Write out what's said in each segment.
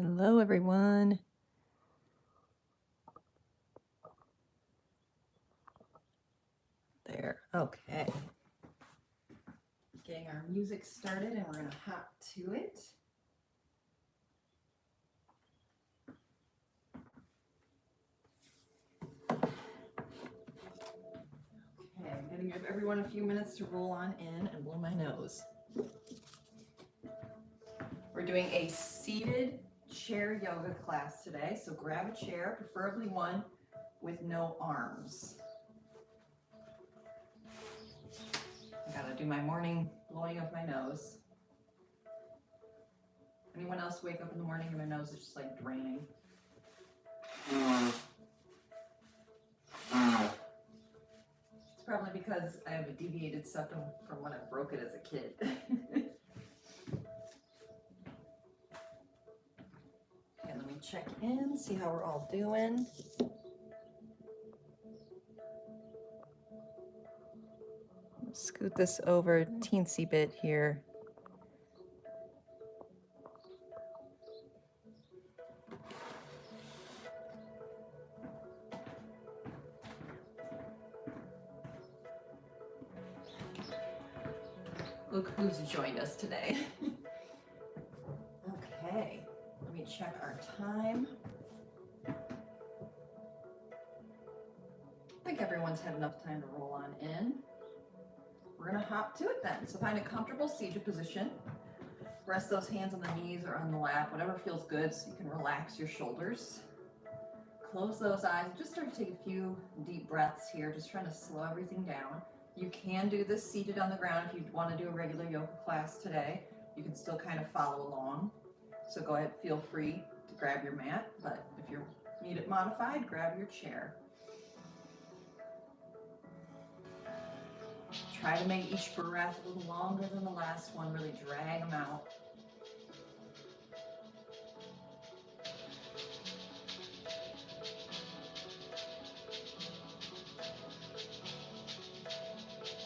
Hello, everyone. There. Okay. Getting our music started, and we're going to hop to it. Okay, I'm going to give everyone a few minutes to roll on in and blow my nose. We're doing a seated chair yoga class today, so grab a chair, preferably one with no arms. I gotta do my morning blowing of my nose. Anyone else wake up in the morning and their nose is just like draining? It's probably because I have a deviated septum from when I broke it as a kid. Okay, let me check in, see how we're all doing. Scoot this over a teensy bit here. Look who's joined us today. Okay, let me check our time. I think everyone's had enough time to roll on in. We're gonna hop to it then. So find a comfortable seated position. Rest those hands on the knees or on the lap, whatever feels good, so you can relax your shoulders. Close those eyes. Just start to take a few deep breaths here, just trying to slow everything down. You can do this seated on the ground if you want to do a regular yoga class today. You can still kind of follow along. So go ahead, feel free to grab your mat, but if you need it modified, grab your chair. Try to make each breath a little longer than the last one, really drag them out.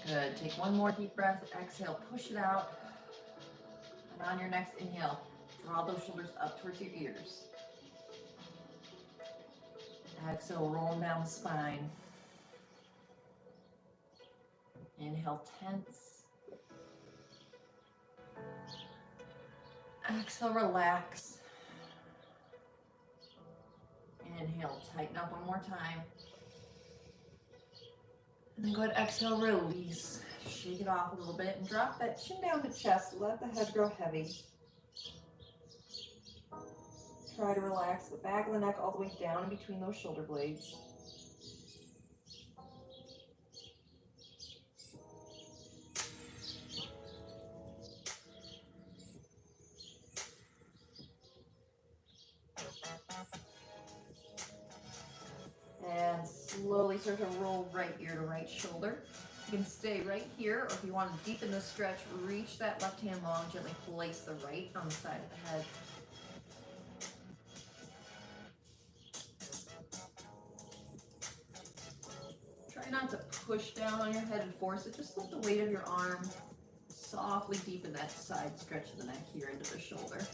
Good. Take one more deep breath. Exhale, push it out. And on your next inhale, draw those shoulders up towards your ears. Exhale, roll them down the spine. Inhale, tense. Exhale, relax. Inhale, tighten up one more time. And then go ahead, exhale, release. Shake it off a little bit and drop that chin down to chest. Let the head grow heavy. Try to relax the back of the neck all the way down in between those shoulder blades. And slowly start to roll right ear to right shoulder. You can stay right here, or if you want to deepen the stretch, reach that left hand long, gently place the right on the side of the head. Try not to push down on your head and force it. Just let the weight of your arm softly deepen that side stretch of the neck here into the shoulder.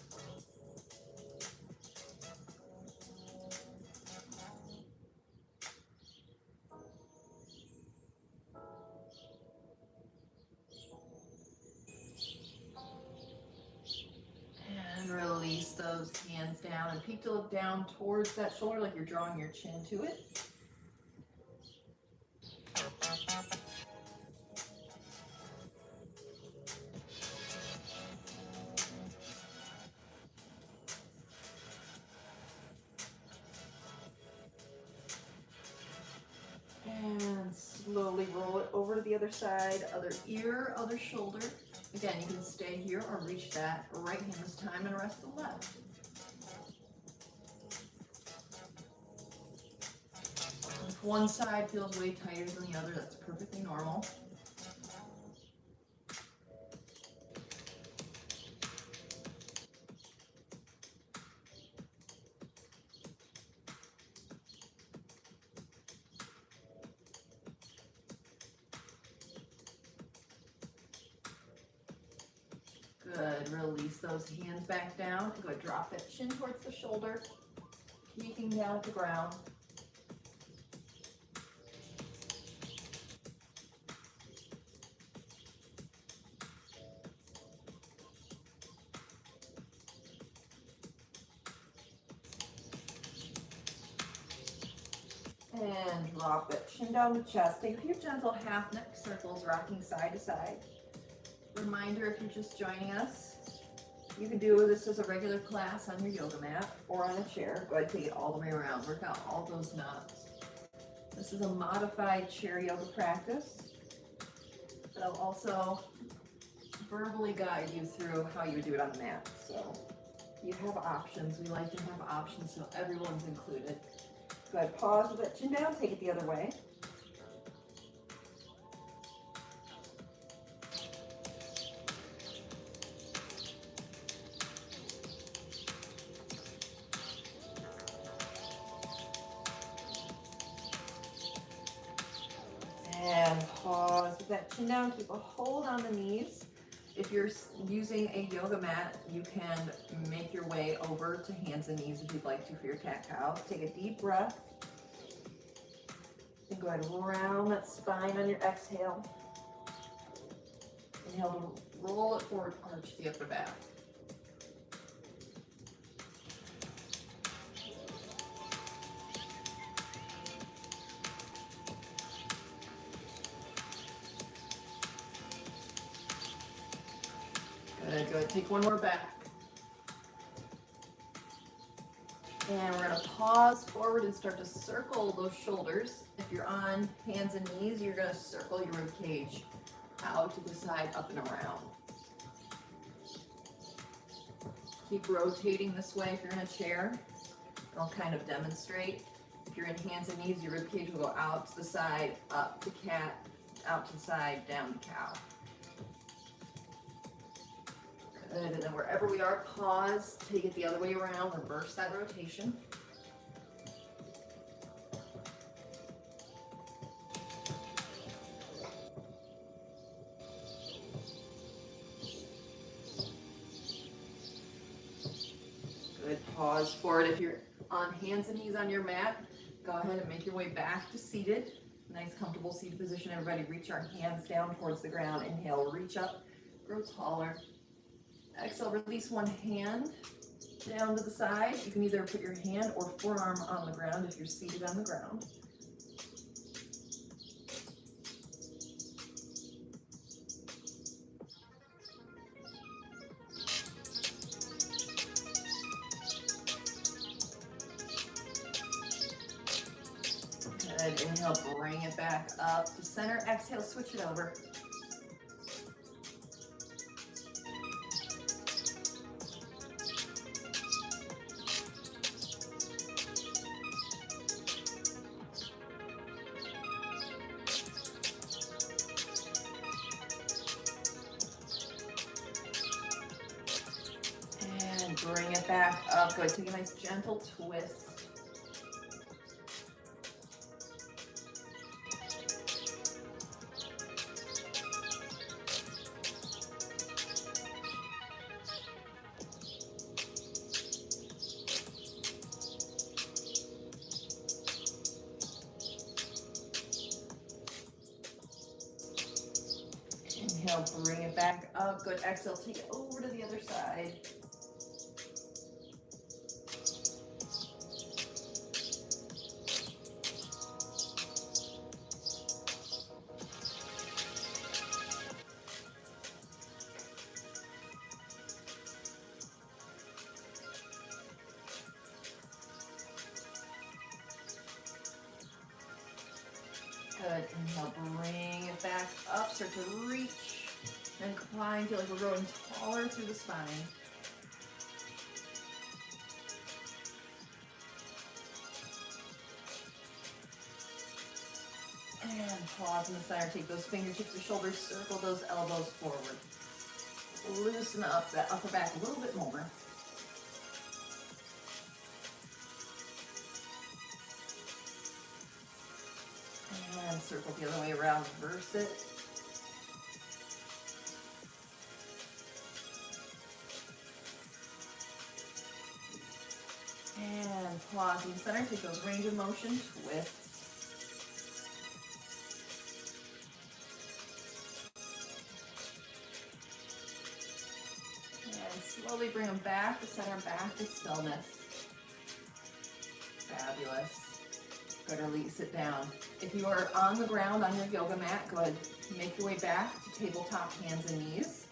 And release those hands down and peek to look down towards that shoulder like you're drawing your chin to it. And slowly roll it over to the other side, other ear, other shoulder. Again, you can stay here or reach that right hand this time and rest the left. If one side feels way tighter than the other, that's perfectly normal. Good, release those hands back down. Go ahead, drop that chin towards the shoulder, peeking down at the ground. And drop that chin down to chest. Take a few gentle half neck circles, rocking side to side. Reminder, if you're just joining us, you can do this as a regular class on your yoga mat or on a chair. Go ahead and take it all the way around. Work out all those knots. This is a modified chair yoga practice, but I'll also verbally guide you through how you do it on the mat. So you have options. We like to have options so everyone's included. Go ahead, pause with that chin down, take it the other way. And pause with that chin down, keep a hold on the knees. If you're using a yoga mat, you can make your way over to hands and knees if you'd like to for your cat-cows. Take a deep breath. And go ahead and round that spine on your exhale. Inhale to roll it forward, arch the upper back. Good, take one more back. And we're gonna pause forward and start to circle those shoulders. If you're on hands and knees, you're gonna circle your rib cage out to the side, up and around. Keep rotating this way if you're in a chair. I'll kind of demonstrate. If you're in hands and knees, your rib cage will go out to the side, up to cat, out to the side, down to cow. Good, and then wherever we are, pause, take it the other way around, reverse that rotation. Good, pause forward. If you're on hands and knees on your mat, go ahead and make your way back to seated. Nice comfortable seated position. Everybody reach our hands down towards the ground. Inhale, reach up, grow taller. Exhale, release one hand down to the side. You can either put your hand or forearm on the ground if you're seated on the ground. Good, inhale, bring it back up to center. Exhale, switch it over. Bring it back up. Go ahead, take a nice gentle twist. Inhale, bring it back up. Good, exhale, take it over to the other side. Good, inhale, bring it back up, start to reach and climb, feel like we're growing taller through the spine. And pause in the center, take those fingertips to shoulders, circle those elbows forward. Loosen up that upper back a little bit more. And circle the other way around, reverse it. And pause in the center, take those range of motion twists. And slowly bring them back to center, back to stillness. Fabulous. Good, release it down. If you are on the ground on your yoga mat, go ahead, make your way back to tabletop hands and knees.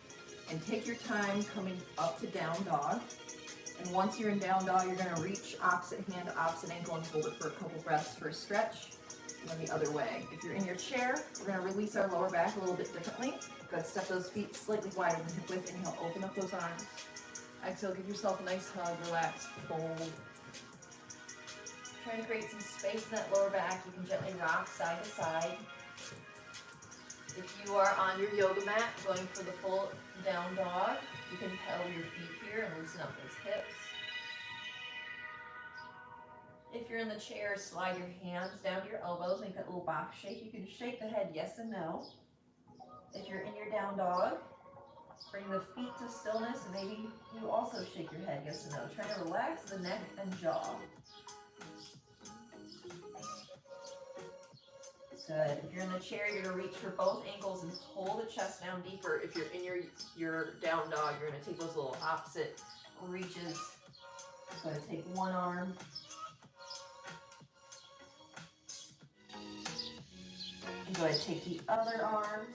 And take your time coming up to down dog. And once you're in down dog, you're going to reach opposite hand to opposite ankle and hold it for a couple breaths for a stretch. And then the other way. If you're in your chair, we're going to release our lower back a little bit differently. Go ahead, step those feet slightly wider than hip width. Inhale, open up those arms. Exhale, give yourself a nice hug, relax, fold. Try to create some space in that lower back. You can gently rock side to side. If you are on your yoga mat, going for the full down dog, you can pedal your feet here and loosen up those hips. If you're in the chair, slide your hands down to your elbows, make that little box shake. You can shake the head yes and no. If you're in your down dog, bring the feet to stillness, and maybe you also shake your head yes and no. Try to relax the neck and jaw. Good. If you're in the chair, you're going to reach for both ankles and pull the chest down deeper. If you're in your down dog, you're going to take those little opposite reaches. Go ahead, take one arm. And go ahead, take the other arm.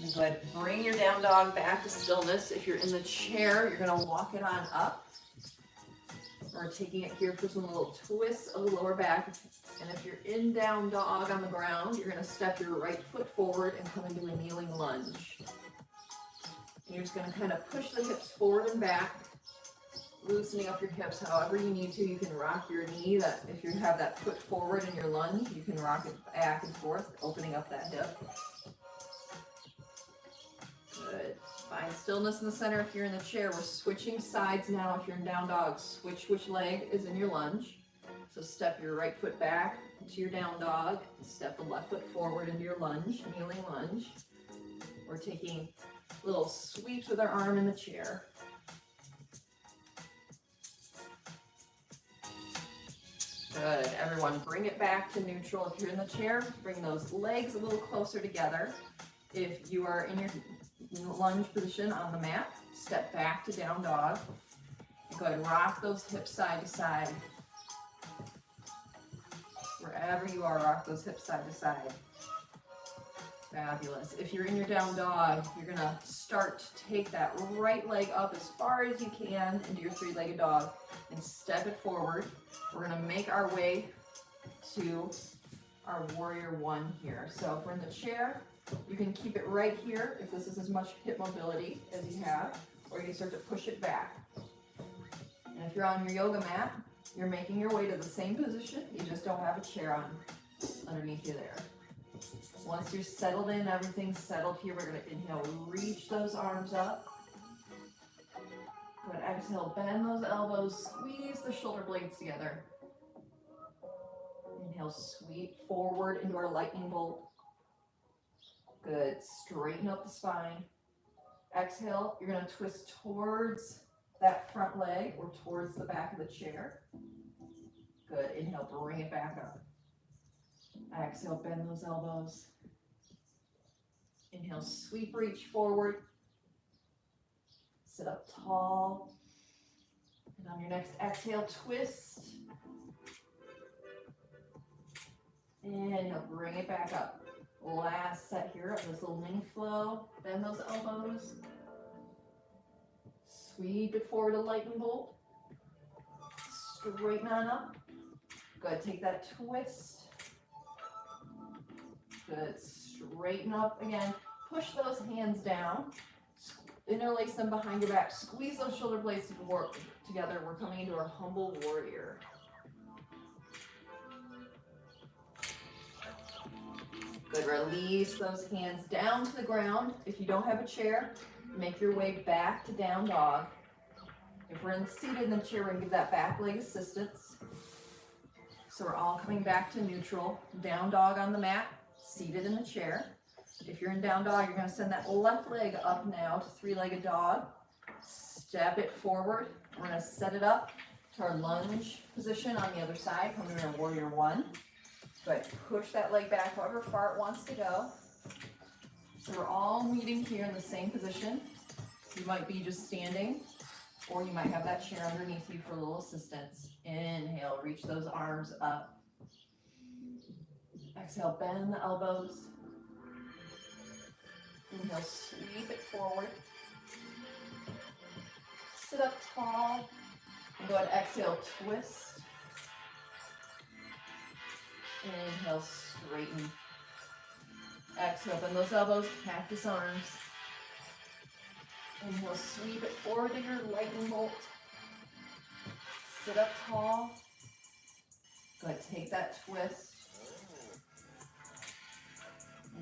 And go ahead, bring your down dog back to stillness. If you're in the chair, you're going to walk it on up. Or taking it here for some little twists of the lower back. And if you're in down dog on the ground, you're going to step your right foot forward and come into a kneeling lunge. And you're just going to kind of push the hips forward and back, loosening up your hips however you need to. You can rock your knee. That if you have that foot forward in your lunge, you can rock it back and forth, opening up that hip. Good. Find stillness in the center. If you're in the chair, we're switching sides now. If you're in down dog, switch which leg is in your lunge. So step your right foot back into your down dog. Step the left foot forward into your lunge, kneeling lunge. We're taking little sweeps with our arm in the chair. Good. Everyone, bring it back to neutral. If you're in the chair, bring those legs a little closer together. If you are in your lunge position on the mat, step back to down dog. And go ahead and rock those hips side to side. Wherever you are, rock those hips side to side. Fabulous. If you're in your down dog, you're going to start to take that right leg up as far as you can into your three-legged dog and step it forward. We're going to make our way to our warrior one here. So if we're in the chair, you can keep it right here if this is as much hip mobility as you have, or you can start to push it back. And if you're on your yoga mat, you're making your way to the same position, you just don't have a chair on underneath you there. Once you're settled in, everything's settled here, we're going to inhale, reach those arms up. Go ahead, exhale, bend those elbows, squeeze the shoulder blades together. Inhale, sweep forward into our lightning bolt. Good. Straighten up the spine. Exhale, you're going to twist towards that front leg or towards the back of the chair. Good. Inhale, bring it back up. Exhale, bend those elbows. Inhale, sweep, reach forward. Sit up tall. And on your next exhale, twist. Inhale, bring it back up. Last set here of this little mini flow. Bend those elbows. Sweep it forward to lightning bolt. Straighten on up. Good. Take that twist. Good. Straighten up again. Push those hands down. Interlace them behind your back. Squeeze those shoulder blades together. We're coming into our humble warrior. Good. Release those hands down to the ground. If you don't have a chair, make your way back to down dog. If we're seated in the chair, we're going to give that back leg assistance. So we're all coming back to neutral. Down dog on the mat, seated in the chair. If you're in down dog, you're going to send that left leg up now to three-legged dog. step it forward. We're gonna set it up to our lunge position on the other side, coming to our warrior one. Good, push that leg back however far it wants to go. So we're all meeting here in the same position. You might be just standing, or you might have that chair underneath you for a little assistance. Inhale, reach those arms up. Exhale, bend the elbows. Inhale, sweep it forward. Sit up tall. And go ahead, exhale, twist. Inhale, straighten. Exhale, bend those elbows, cactus arms. Inhale, sweep it forward to your lightning bolt. Sit up tall. Go ahead, take that twist.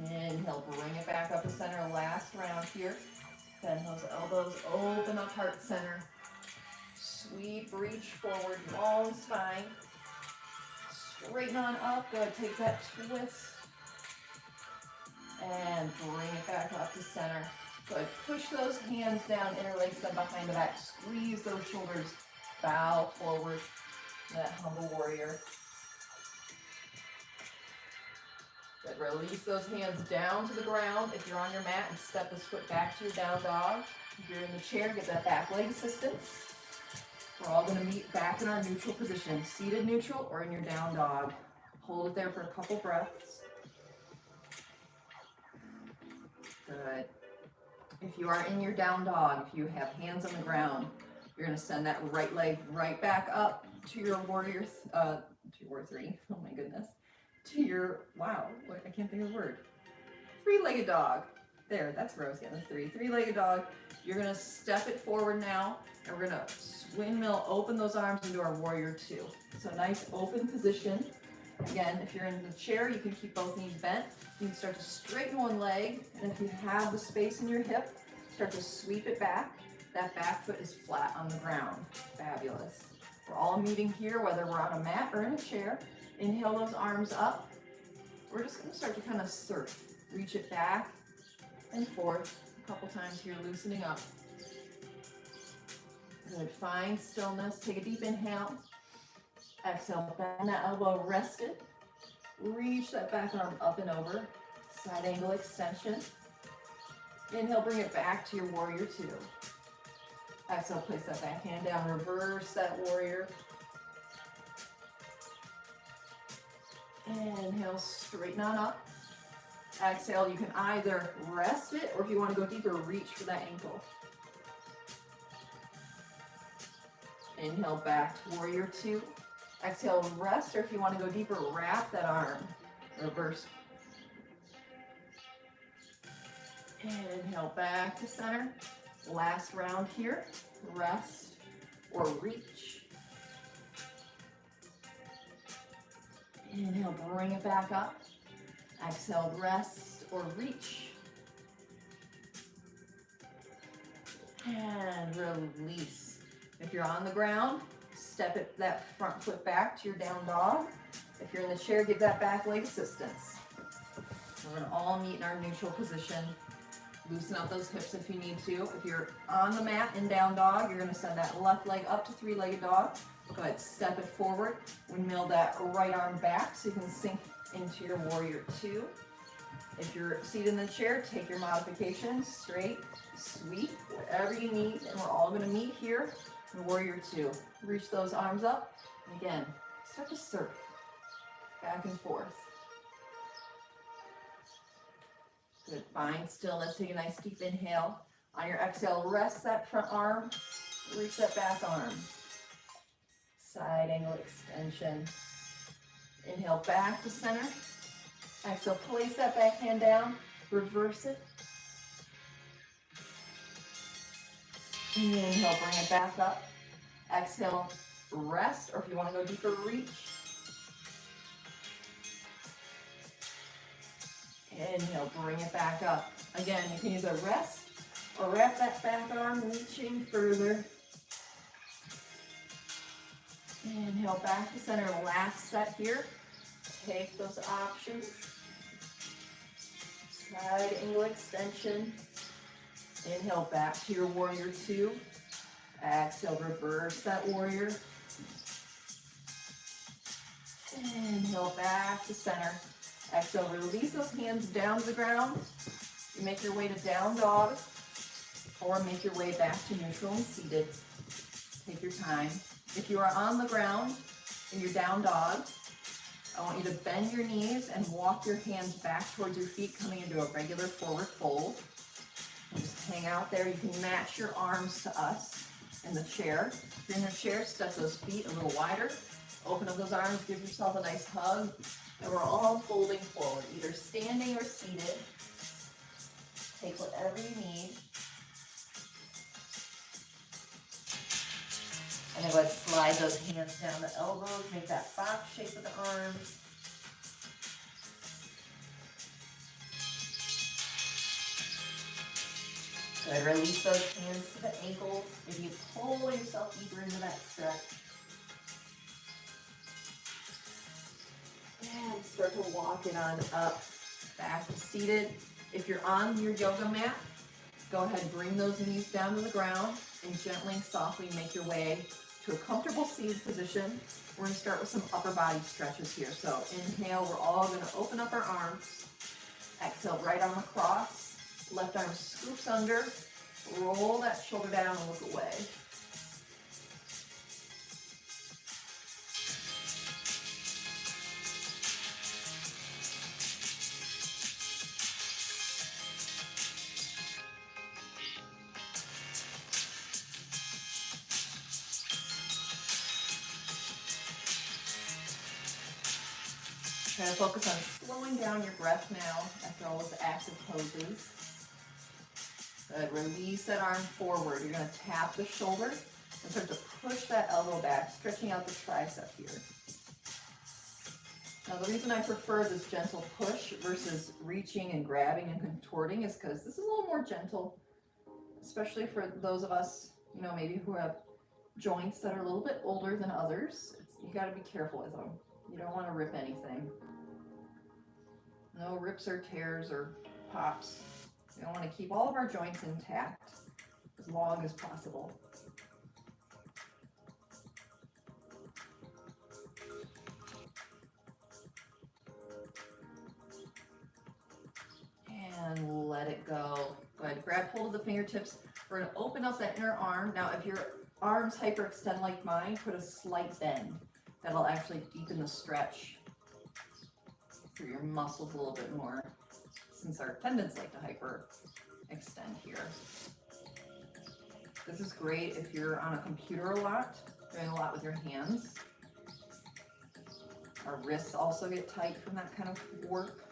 Inhale, bring it back up to center. Last round here. Bend those elbows, open up heart center. Sweep, reach forward, long spine. Straighten on up. Go ahead, take that twist. And bring it back up to center. Good. Push those hands down, interlace them behind the back. Squeeze those shoulders. Bow forward. That humble warrior. Good. Release those hands down to the ground if you're on your mat, and step this foot back to your down dog. If you're in the chair, get that back leg assistance. We're all going to meet back in our neutral position, seated neutral or in your down dog. Hold it there for a couple breaths. Good. If you are in your down dog, if you have hands on the ground, you're going to send that right leg right back up to your warrior three. Oh my goodness. To your, wow, I can't think of the word. Three-legged dog. There, that's where I was getting the three. Three-legged dog. You're going to step it forward now, and we're going to windmill, open those arms into our warrior two. So nice open position. Again, if you're in the chair, you can keep both knees bent. You can start to straighten one leg, and if you have the space in your hip, start to sweep it back. That back foot is flat on the ground. Fabulous. We're all meeting here, whether we're on a mat or in a chair. Inhale those arms up. We're just going to start to kind of surf. Reach it back and forth a couple times here, loosening up. Good. Find stillness. Take a deep inhale. Exhale, bend that elbow rested. Reach that back arm up and over. Side angle extension. Inhale, bring it back to your warrior two. Exhale, place that back hand down. Reverse that warrior. Inhale, straighten on up. Exhale, you can either rest it, or if you want to go deeper, reach for that ankle. Inhale, back to warrior two. Exhale, rest, or if you want to go deeper, wrap that arm. Reverse. Inhale, back to center. Last round here. Rest or reach. Inhale, bring it back up. Exhale, rest or reach. And release. If you're on the ground, step it, that front foot back to your down dog. If you're in the chair, give that back leg assistance. We're going to all meet in our neutral position. Loosen up those hips if you need to. If you're on the mat in down dog, you're going to send that left leg up to three-legged dog. Go ahead, step it forward. Windmill that right arm back so you can sink into your warrior two. If you're seated in the chair, take your modifications, straight, sweep, whatever you need. And we're all going to meet here in warrior two. Reach those arms up. And again, start to surf back and forth. Good. Find stillness. Take a nice deep inhale. On your exhale, rest that front arm. Reach that back arm. Side angle extension. Inhale back to center. Exhale, place that back hand down. Reverse it. Inhale, bring it back up. Exhale, rest, or if you want to go deeper, reach. Inhale, bring it back up. Again, you can either rest or wrap that back arm, reaching further. Inhale, back to center. Last set here. Take those options. Side angle extension. Inhale, back to your warrior two. Exhale, reverse that warrior. Inhale, back to center. Exhale, release those hands down to the ground. You make your way to down dog, or make your way back to neutral and seated. Take your time. If you are on the ground in your down dog, I want you to bend your knees and walk your hands back towards your feet, coming into a regular forward fold. Just hang out there. You can match your arms to us in the chair. If you're in the chair, step those feet a little wider. Open up those arms, give yourself a nice hug. And we're all folding forward, either standing or seated. Take whatever you need. And then let's slide those hands down the elbows, make that box shape with the arms. Good, release those hands to the ankles. Maybe you pull yourself deeper into that stretch. And start to walk it on up, back to seated. If you're on your yoga mat, go ahead and bring those knees down to the ground and gently and softly make your way to a comfortable seated position. We're going to start with some upper body stretches here. So inhale, we're all going to open up our arms. Exhale, right arm across, left arm scoops under, roll that shoulder down and look away. Try to focus on slowing down your breath now after all those active poses. Good. Release that arm forward. You're going to tap the shoulder and start to push that elbow back, stretching out the tricep here. Now, the reason I prefer this gentle push versus reaching and grabbing and contorting is because this is a little more gentle, especially for those of us, you know, maybe who have joints that are a little bit older than others. You got to be careful with them. You don't want to rip anything. No rips or tears or pops. We want to keep all of our joints intact as long as possible. And let it go. Go ahead, grab hold of the fingertips. We're going to open up that inner arm. Now, if your arms hyperextend like mine, put a slight bend. That'll actually deepen the stretch for your muscles a little bit more, since our tendons like to hyperextend here. This is great if you're on a computer a lot, doing a lot with your hands. Our wrists also get tight from that kind of work.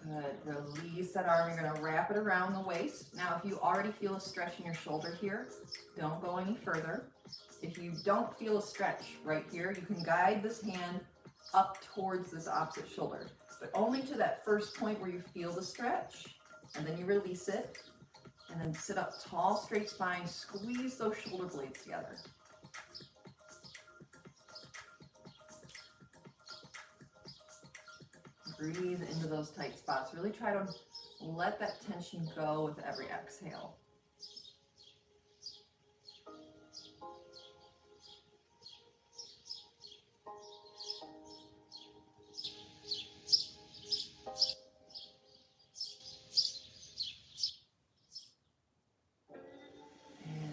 Good. Release that arm. You're going to wrap it around the waist. Now, if you already feel a stretch in your shoulder here, don't go any further. If you don't feel a stretch right here, you can guide this hand up towards this opposite shoulder, but only to that first point where you feel the stretch, and then you release it, and then sit up tall, straight spine, squeeze those shoulder blades together. Breathe into those tight spots. Really try to let that tension go with every exhale.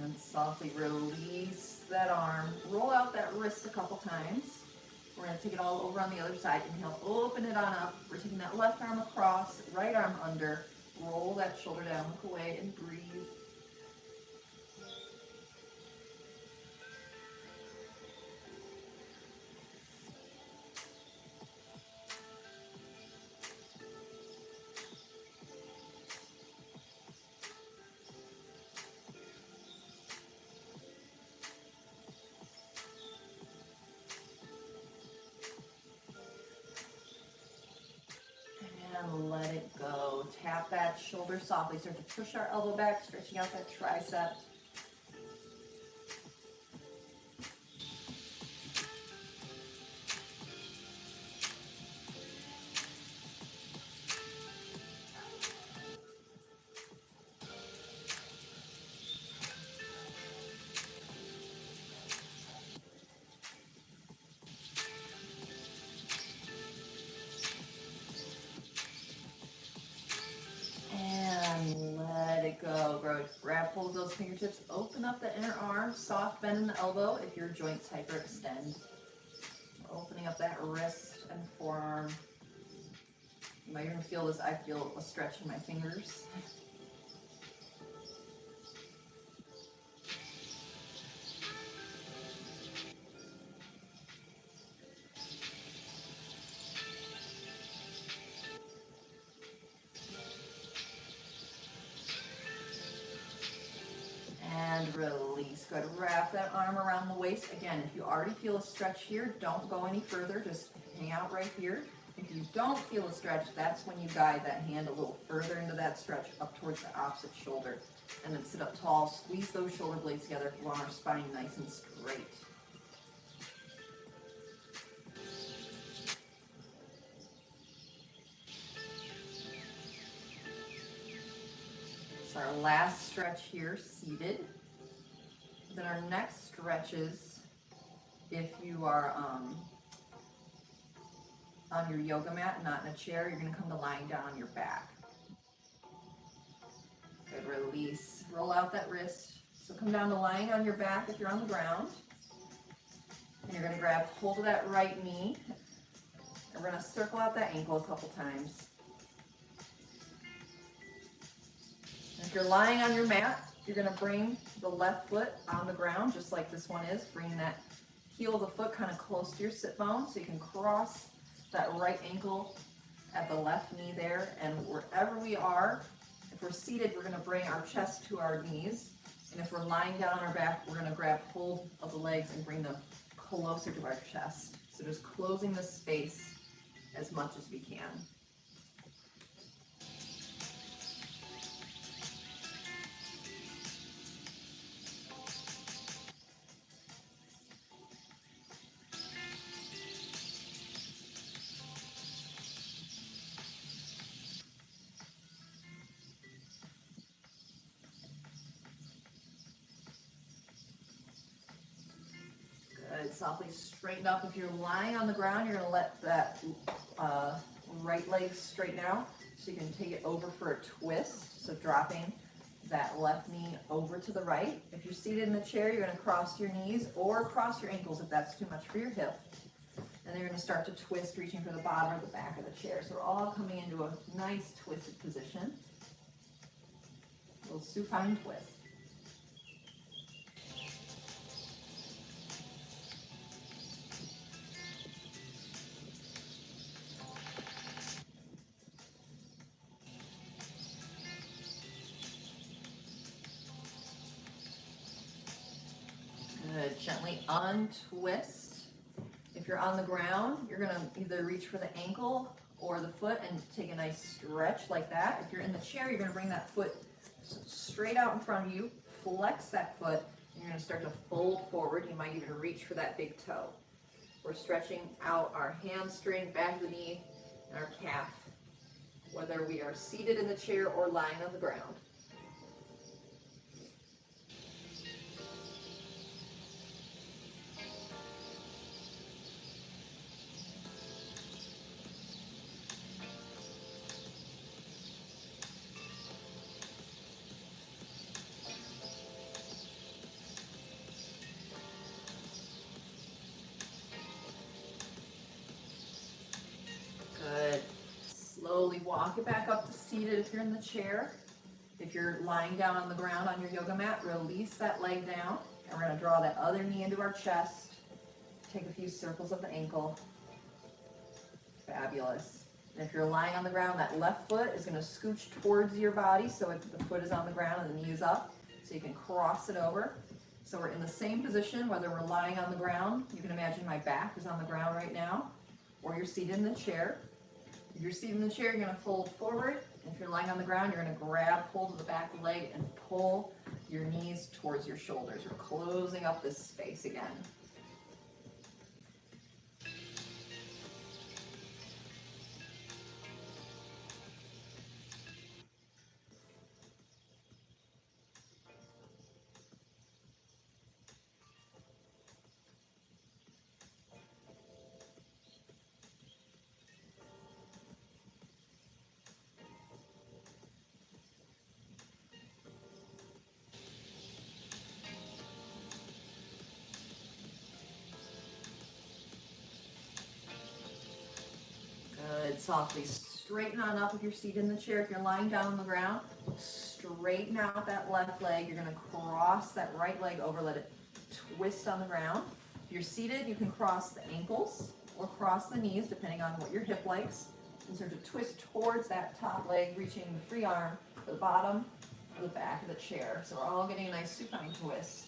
And softly release that arm. Roll out that wrist a couple times. We're going to take it all over on the other side. Inhale, open it on up. We're taking that left arm across, right arm under. Roll that shoulder down, look away, and breathe. And let it go. Tap that shoulder softly. Start to push our elbow back, stretching out that tricep. Good. Grab hold of those fingertips. Open up the inner arm. Soft bend in the elbow if your joints hyperextend. Opening up that wrist and forearm. You might even feel this. I feel a stretch in my fingers. And release. Good. Wrap that arm around the waist. Again, if you already feel a stretch here, don't go any further. Just hang out right here. If you don't feel a stretch, that's when you guide that hand a little further into that stretch up towards the opposite shoulder. And then sit up tall. Squeeze those shoulder blades together. We want our spine nice and straight. So our last stretch here, seated. Then our next stretches, if you are on your yoga mat, not in a chair, you're going to come to lying down on your back. Good, release. Roll out that wrist. So come down to lying on your back if you're on the ground. And you're going to grab hold of that right knee. And we're going to circle out that ankle a couple times. And if you're lying on your mat, you're going to bring the left foot on the ground, just like this one is. Bring that heel of the foot kind of close to your sit bone so you can cross that right ankle at the left knee there. And wherever we are, if we're seated, we're going to bring our chest to our knees. And if we're lying down on our back, we're going to grab hold of the legs and bring them closer to our chest. So just closing the space as much as we can. Good. Softly straighten up. If you're lying on the ground, you're going to let that right leg straighten out so you can take it over for a twist. So dropping that left knee over to the right. If you're seated in the chair, you're going to cross your knees or cross your ankles if that's too much for your hip. And then you're going to start to twist, reaching for the bottom or the back of the chair. So we're all coming into a nice twisted position. A little supine twist. Good. Gently untwist. If you're on the ground, you're going to either reach for the ankle or the foot and take a nice stretch like that. If you're in the chair, you're going to bring that foot straight out in front of you, flex that foot, and you're going to start to fold forward. You might even reach for that big toe. We're stretching out our hamstring, back of the knee, and our calf, whether we are seated in the chair or lying on the ground. Good. Slowly walk it back up to seated if you're in the chair. If you're lying down on the ground on your yoga mat, release that leg down. And we're going to draw that other knee into our chest. Take a few circles of the ankle. Fabulous. And if you're lying on the ground, that left foot is going to scooch towards your body so the foot is on the ground and the knee is up. So you can cross it over. So we're in the same position, whether we're lying on the ground. You can imagine my back is on the ground right now. Or you're seated in the chair. If you're seated in the chair, you're going to fold forward. And if you're lying on the ground, you're going to grab hold of the back leg and pull your knees towards your shoulders. We're closing up this space again. softly. Straighten on up if you're seated in the chair. If you're lying down on the ground, straighten out that left leg. You're going to cross that right leg over. Let it twist on the ground. If you're seated, you can cross the ankles or cross the knees, depending on what your hip likes. And start to twist towards that top leg, reaching the free arm to the bottom of the back of the chair. So we're all getting a nice supine twist.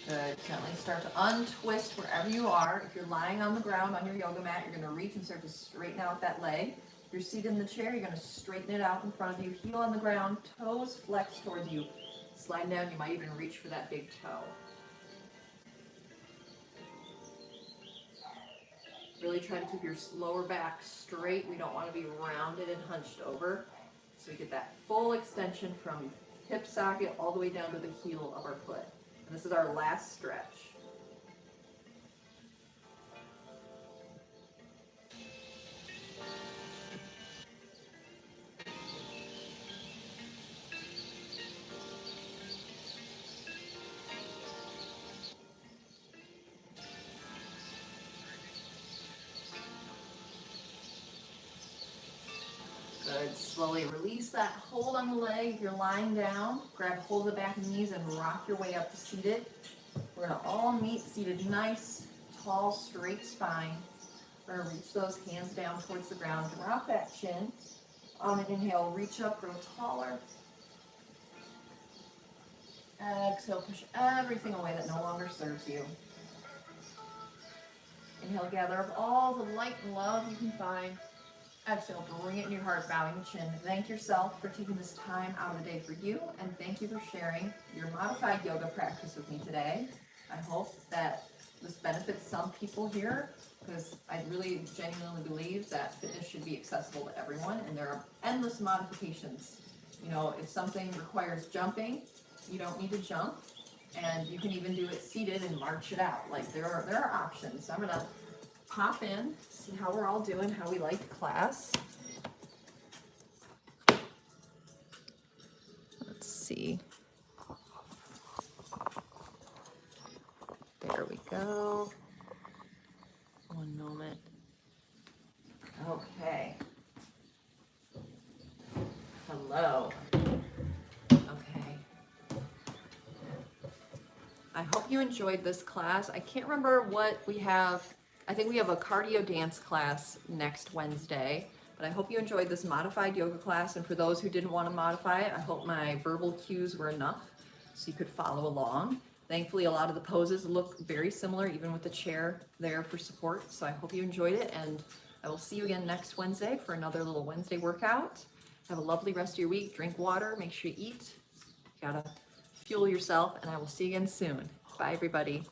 Good. Gently start to untwist wherever you are. If you're lying on the ground on your yoga mat, you're going to reach and start to straighten out that leg. If you're seated in the chair, you're going to straighten it out in front of you. Heel on the ground, toes flex towards you. Slide down, you might even reach for that big toe. Really try to keep your lower back straight. We don't want to be rounded and hunched over. So we get that full extension from hip socket all the way down to the heel of our foot. And this is our last stretch. Good. Slowly release that hold on the leg. If you're lying down, grab hold of the back of the knees and rock your way up to seated. We're going to all meet seated, nice, tall, straight spine. We're going to reach those hands down towards the ground. Drop that chin. On an inhale, reach up, grow taller. Exhale, push everything away that no longer serves you. Inhale, gather up all the light and love you can find. Exhale, bring it in your heart, bowing the chin. Thank yourself for taking this time out of the day for you, and thank you for sharing your modified yoga practice with me today. I hope that this benefits some people here, because I really genuinely believe that fitness should be accessible to everyone, and there are endless modifications. You know, if something requires jumping, you don't need to jump, and you can even do it seated and march it out. Like, there are options. So I'm gonna pop in, see how we're all doing, how we liked class. Let's see. There we go. One moment. Okay. Hello. Okay. I hope you enjoyed this class. I can't remember what we have. I think we have a cardio dance class next Wednesday, but I hope you enjoyed this modified yoga class. And for those who didn't want to modify it, I hope my verbal cues were enough so you could follow along. Thankfully, a lot of the poses look very similar, even with the chair there for support. So I hope you enjoyed it, and I will see you again next Wednesday for another little Wednesday workout. Have a lovely rest of your week. Drink water, make sure you eat. You gotta fuel yourself, and I will see you again soon. Bye, everybody.